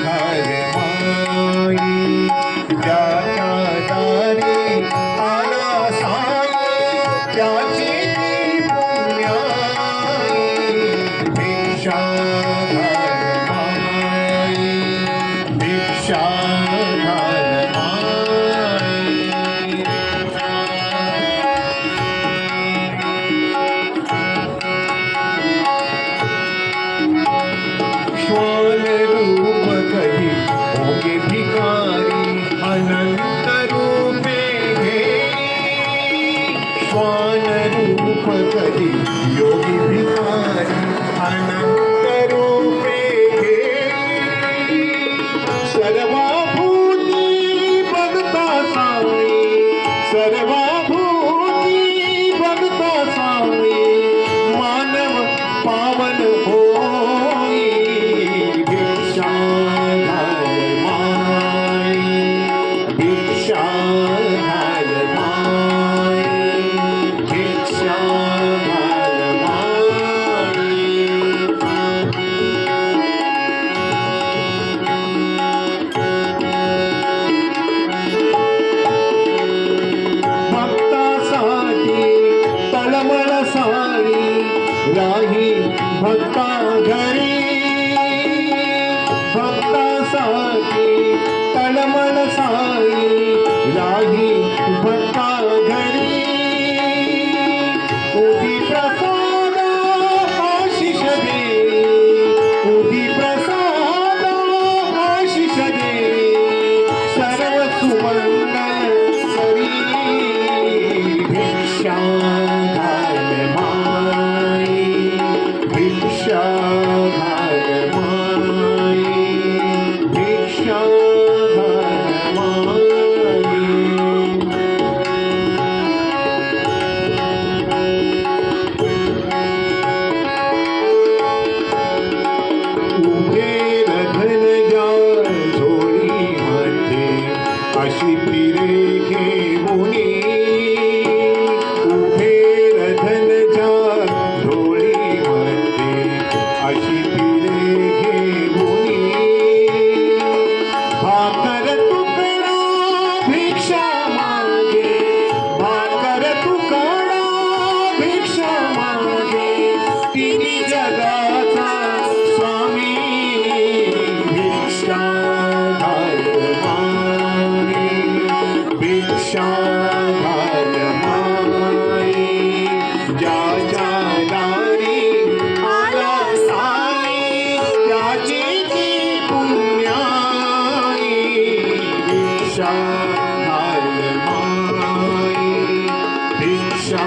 घाल माई ज्याच्या दारी आला साई त्याची पुण्याई भिक्षा घाल माई भिक्षा घाल माई श्वान रूप कधी होगे भिकारी अनंत रूपे घेई श्वान रूप कधी योगी भिकारी अनंत रूपे घेई सर्वभूती बघता साई सर्वभूती बघता साई मानव पावन होई भिक्षा घाल माई भिक्षा घाल माई भिक्षा घाल माई भक्तासाठी तळमळ साई राही भक्ता घरी भक्तासाठी तळमळ साई राही भक्ता घरी उभी प्रसाद आशिष दे उभी प्रसाद आशिष दे सर्व सुमंगल करी भिक्षा घाल माई भिक्षा घाल माई भिक्षा घाल माई उभे रधन जा झोळीमध्ये अशी पिरे घेऊनी उभे रधन जा झोळीमध्ये अशी पिरे घेऊनी भाकर तुकडा भिक्षा मागे भाकर तुकडा भिक्षा मागे तिन्ही जगाचा स्वामी भिक्षा घाल माई भिक्षा घाल माई ज्याच्या दारी आला साई त्याची ती पुण्याई भिक्षा घाल माई भिक्षा